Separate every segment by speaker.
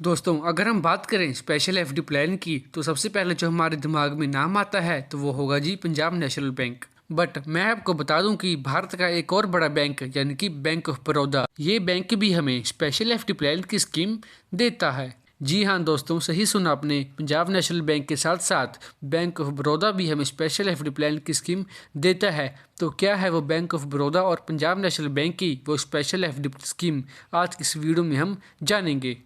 Speaker 1: दोस्तों, अगर हम बात करें स्पेशल एफडी प्लान की तो सबसे पहले जो हमारे दिमाग में नाम आता है तो वो होगा जी पंजाब नेशनल बैंक। बट मैं आपको बता दूं कि भारत का एक और बड़ा बैंक यानी कि बैंक ऑफ बड़ौदा, ये बैंक भी हमें स्पेशल एफडी प्लान की स्कीम देता है। जी हाँ दोस्तों, सही सुना आपने, पंजाब नेशनल बैंक के साथ साथ बैंक ऑफ बड़ौदा भी हमें स्पेशल एफडी प्लान की स्कीम देता है। तो क्या है वो बैंक ऑफ बड़ौदा और पंजाब नेशनल बैंक की वो स्पेशल एफडी स्कीम, आज की इस वीडियो में हम जानेंगे।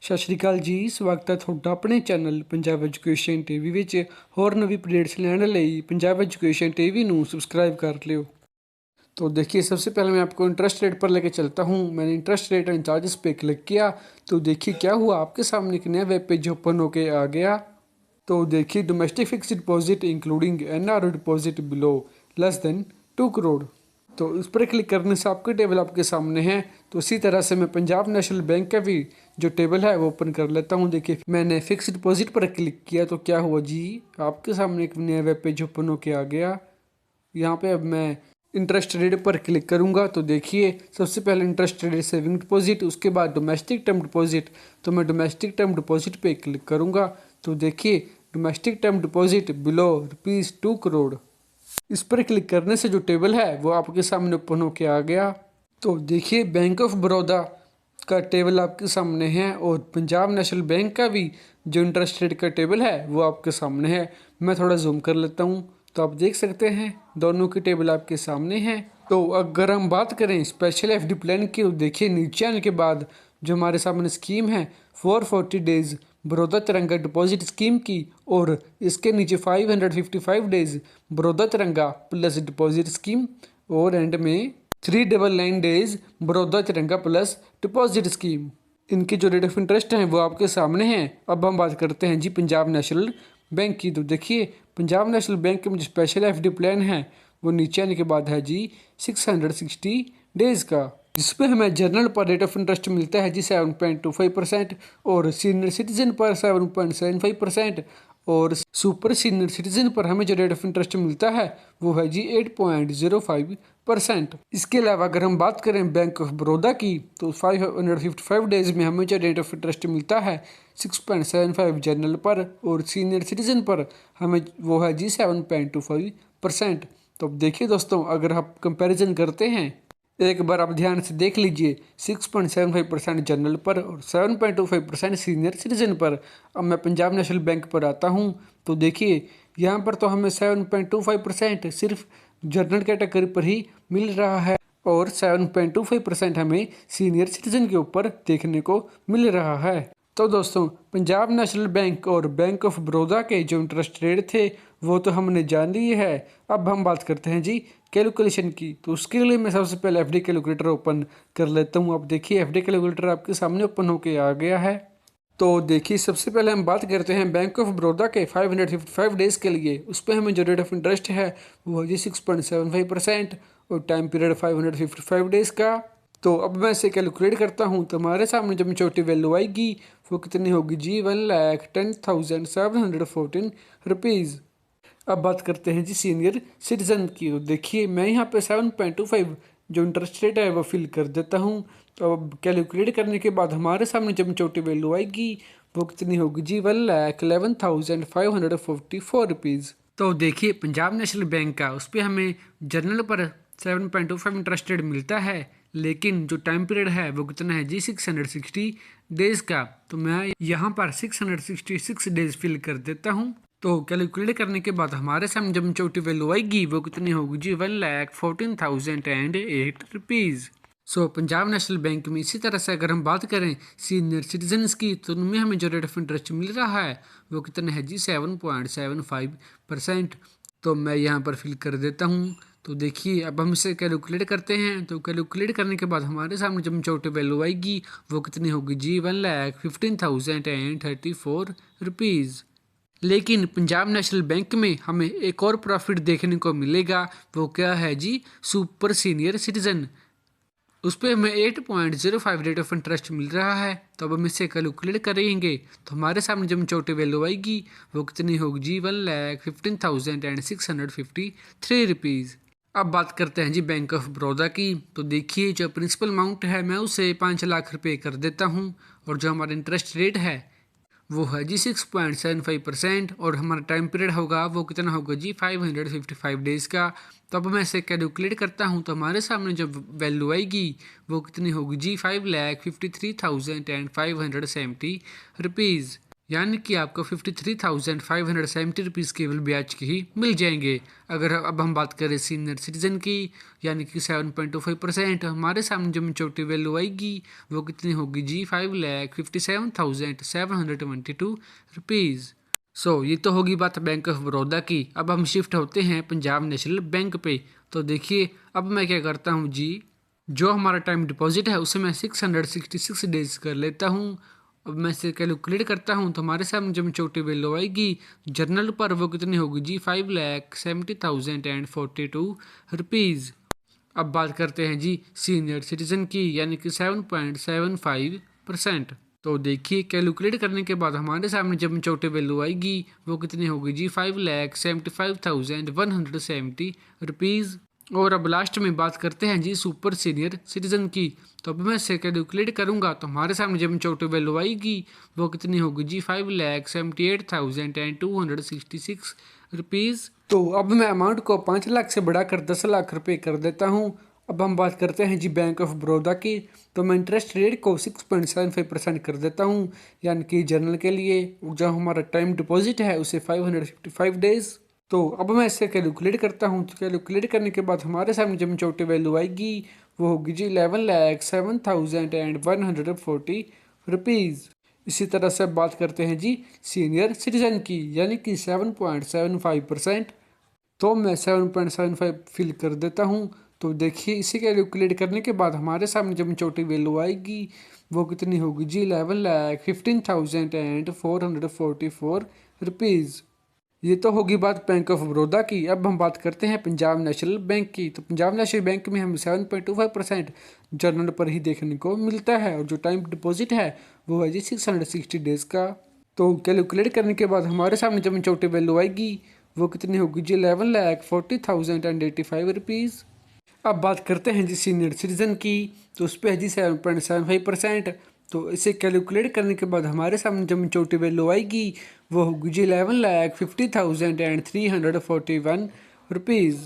Speaker 2: ਸਤਿ ਸ਼੍ਰੀ ਅਕਾਲ ਜੀ। ਸਵਾਗਤ ਹੈ ਤੁਹਾਡਾ ਆਪਣੇ ਚੈਨਲ ਪੰਜਾਬ ਐਜੂਕੇਸ਼ਨ ਟੀਵੀ ਵਿੱਚ। ਹੋਰ ਨਵੀਂ ਅਪਡੇट्स ਲੈਣ ਲਈ पंजाब एजुकेशन टीवी ਨੂੰ सब्सक्राइब कर लियो। तो देखिए, सबसे पहले मैं आपको इंटरेस्ट रेट पर लेके चलता हूँ। मैंने इंटरेस्ट रेट एंड चार्जेस पे क्लिक किया तो देखिए क्या हुआ, आपके सामने एक नया वेब पेज ओपन होके आ गया। तो देखिए, domestic fix deposit including NRO deposit below less than 2 crore. तो इस पर क्लिक करने से आपके टेबल आपके सामने है। तो इसी तरह से मैं पंजाब नेशनल बैंक का भी जो टेबल है वो ओपन कर लेता हूँ। देखिए, मैंने फिक्स डिपॉजिट पर क्लिक किया तो क्या हुआ जी, आपके सामने एक नया वेब पेज ओपन होके आ गया। यहाँ पे अब मैं इंटरेस्ट रेट पर क्लिक करूँगा तो देखिए, सबसे पहले इंटरेस्ट रेट सेविंग डिपॉजिट, उसके बाद डोमेस्टिक टर्म डिपॉजिट। तो मैं डोमेस्टिक टर्म डिपॉजिट पे क्लिक करूँगा तो देखिए, domestic term deposit below ₹2 crore. इस पर क्लिक करने से जो टेबल है वो आपके सामने ओपन होके आ गया। तो देखिए, बैंक ऑफ बड़ौदा का टेबल आपके सामने है और पंजाब नेशनल बैंक का भी जो इंटरेस्ट रेट का टेबल है वो आपके सामने है। मैं थोड़ा जूम कर लेता हूँ तो आप देख सकते हैं दोनों की टेबल आपके सामने है। तो अगर हम बात करें स्पेशल एफडी प्लान की तो देखिए, नीचे आने के बाद जो हमारे सामने स्कीम है 440 डेज बड़ौदा तिरंगा डिपॉजिट स्कीम की, और इसके नीचे 555 डेज बड़ौदा तिरंगा प्लस डिपॉजिट स्कीम, और एंड में 399 डेज बड़ौदा तिरंगा प्लस डिपॉजिट स्कीम। इनके जो रेट ऑफ इंटरेस्ट हैं वो आपके सामने हैं। अब हम बात करते हैं जी पंजाब नेशनल बैंक की। तो देखिए, पंजाब नेशनल बैंक के जो स्पेशल एफडी प्लान है वो नीचे आने के बाद है जी 660 डेज का, जिसपे हमें जनरल पर रेट ऑफ इंटरेस्ट मिलता है जी 7.25% और सीनियर सिटीजन पर 7.75% और सुपर सीनियर सिटीजन पर हमें जो रेट ऑफ इंटरेस्ट मिलता है वो है जी 8.05%। इसके अलावा अगर हम बात करें बैंक ऑफ बड़ौदा की तो 555 डेज में हमें जो रेट ऑफ इंटरेस्ट मिलता है 6.75 जनरल पर और सीनियर सिटीजन पर हमें वो है जी 7.25%। तो अब देखिए दोस्तों, अगर आप कंपैरिजन करते हैं, एक बार आप ध्यान से देख लीजिए, 6.75% जनरल पर और 7.25% सीनियर सिटीजन पर। अब मैं पंजाब नेशनल बैंक पर आता हूँ तो देखिए, यहाँ पर तो हमें 7.25% सिर्फ जनरल कैटेगरी पर ही मिल रहा है और 7.25% हमें सीनियर सिटीजन के ऊपर देखने को मिल रहा है। तो दोस्तों, पंजाब नेशनल बैंक और बैंक ऑफ बड़ौदा के जो इंटरेस्ट रेट थे वो तो हमने जान लिए है। अब हम बात करते हैं जी कैलकुलेशन की। तो उसके लिए मैं सबसे पहले एफडी कैलकुलेटर ओपन कर लेता हूँ। अब देखिए, एफडी कैलकुलेटर आपके सामने ओपन होके आ गया है। तो देखिए, सबसे पहले हम बात करते हैं बैंक ऑफ बड़ौदा के 555 डेज के लिए। उस पर हमें जो रेट ऑफ इंटरेस्ट है वो है जी 6.75% और टाइम पीरियड 555 डेज का। तो अब मैं इसे कैलकुलेट करता हूँ तो हमारे सामने जब छोटी वैल्यू आएगी वो कितनी होगी जी 1,10,714 रुपीज़। अब बात करते हैं जी सीनियर सिटीजन की। तो देखिए, मैं यहाँ पे 7.25 जो इंटरेस्ट रेट है वो फिल कर देता हूँ। तो अब कैलकुलेट करने के बाद हमारे सामने जब छोटी वैल्यू आएगी वो कितनी होगी जी 1,11,544 रुपीज़। तो देखिए, पंजाब नेशनल बैंक का उस पर हमें जनरल पर 7.25 इंटरेस्ट रेट मिलता है, लेकिन जो टाइम पीरियड है वो कितना है जी 660 डेज का। तो मैं यहाँ पर 666 डेज फिल कर देता हूँ। तो कैलकुलेट करने के बाद हमारे सामने जब छोटी वैल्यू आएगी वो कितनी होगी जी 1,14,008 रुपीज़। सो पंजाब नेशनल बैंक में इसी तरह से अगर हम बात करें सीनियर सिटीजन्स की तो उनमें हमें जो रेट ऑफ इंटरेस्ट मिल रहा है वो कितना है जी 7.75%। तो मैं यहाँ पर फिल कर देता हूँ। तो देखिए, अब हम इसे कैलकुलेट करते हैं। तो कैलकुलेट करने के बाद हमारे सामने जब छोटी वैल्यू आएगी वो कितनी होगी जी 1,15,034 रुपीज़। लेकिन पंजाब नेशनल बैंक में हमें एक और प्रॉफिट देखने को मिलेगा। वो क्या है जी सुपर सीनियर सिटीजन। उस पर हमें 8.05 रेट ऑफ इंटरेस्ट मिल रहा है। तो अब हम इसे कैलकुलेट करेंगे तो हमारे सामने जब छोटी वैल्यू आएगी वो कितनी होगी जी 1,15,653 रुपीज़। अब बात करते हैं जी बैंक ऑफ बड़ौदा की। तो देखिए, जो प्रिंसिपल अमाउंट है मैं उसे 5 लाख रुपए कर देता हूँ
Speaker 1: और जो हमारा इंटरेस्ट रेट है वो है जी 6.75% और हमारा टाइम पीरियड होगा वो कितना होगा जी 555 डेज़ का। तो अब मैं इसे कैलकुलेट करता हूँ तो हमारे सामने जो वैल्यू आएगी वो कितनी होगी जी 5,53,570 रुपीज़, यानी कि आपको 53,570 रुपीज़ केवल ब्याज के ही मिल जाएंगे। अगर अब हम बात करें सीनियर सिटीजन की यानी कि 7.25%, हमारे सामने जो मेच्योरिटी वैल्यू आएगी वो कितनी होगी जी 5,57,722 रुपीज़। ये तो होगी बात बैंक ऑफ बड़ौदा की। अब हम शिफ्ट होते हैं पंजाब नेशनल बैंक पे। तो देखिए अब मैं क्या करता हूँ जी, जो हमारा टाइम डिपॉजिट है उसे मैं 666 डेज कर लेता हूँ। अब मैं इसे कैलकुलेट करता हूँ तो हमारे सामने जब मेच्योरिटी वैल्यू आएगी जर्नल पर वो कितनी होगी जी 5,70,042 रुपीज़। अब बात करते हैं जी सीनियर सिटीजन की यानी कि 7.75%। तो देखिए कैलकुलेट करने के बाद हमारे सामने जब मेच्योरिटी वैल्यू आएगी वो कितनी होगी जी 5,75,170 रुपीज़। और अब लास्ट में बात करते हैं जी सुपर सीनियर सिटीजन की। तो अब मैं इसे कैलकुलेट करूंगा तो हमारे सामने जब मेच्योरिटी वैल्यू आएगी वो कितनी होगी जी 5,78,266 रुपीज़।
Speaker 2: तो अब मैं अमाउंट को 5 लाख से बढ़ाकर 10 लाख रुपए कर देता हूँ। अब हम बात करते हैं जी बैंक ऑफ बड़ौदा की। तो मैं इंटरेस्ट रेट को 6.75% कर देता हूँ, यानी कि जर्नल के लिए जो हमारा टाइम डिपॉजिट है उसे 555 डेज। तो अब मैं इसे कैलकुलेट करता हूँ। तो कैलकुलेट करने के बाद हमारे सामने जब मेच्योरिटी वैल्यू आएगी वो होगी जी 11,07,140 रुपीज़। इसी तरह से बात करते हैं जी सीनियर सिटीजन की यानी कि 7.75%। तो मैं 7.75 फिल कर देता हूँ। तो देखिए इसे कैलकुलेट करने के बाद हमारे सामने जब मेच्योरिटी वैल्यू आएगी वो कितनी होगी जी 11,15,444 रुपीज़। ये तो होगी बात बैंक ऑफ बड़ौदा की। अब हम बात करते हैं पंजाब नेशनल बैंक की। तो पंजाब नेशनल बैंक में हमें 7.25% जर्नल पर ही देखने को मिलता है और जो टाइम डिपॉजिट है वो है जी 660 डेज़ का। तो कैलकुलेट करने के बाद हमारे सामने जब मेच्योरिटी वैल्यू आएगी वो कितनी होगी जी 11,40,085 रुपीज़। अब बात करते हैं जी सीनियर सिटीजन की। तो उस पर है जी 7.75%। तो इसे कैलकुलेट करने के बाद हमारे सामने जब मेच्योरिटी वैल्यू आएगी वो होगी जी 11,50,341 रुपीज़।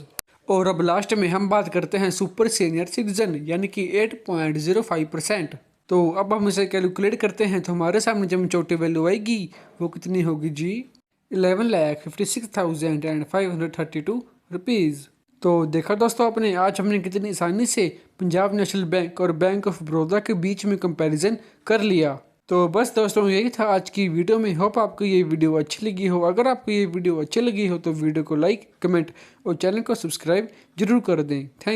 Speaker 2: और अब लास्ट में हम बात करते हैं सुपर सीनियर सिटीजन यानी कि 8.05%। तो अब हम इसे कैलकुलेट करते हैं तो हमारे सामने जब मेच्योरिटी वैल्यू आएगी वो कितनी होगी जी 11,56,532 रुपीज़। तो देखा दोस्तों आपने, आज हमने कितनी आसानी से पंजाब नेशनल बैंक और बैंक ऑफ बड़ौदा के बीच में कंपैरिजन कर लिया। तो बस दोस्तों यही था आज की वीडियो में। होप आपको ये वीडियो अच्छी लगी हो। अगर आपको ये वीडियो अच्छी लगी हो तो वीडियो को लाइक, कमेंट और चैनल को सब्सक्राइब जरूर कर दें। थैंक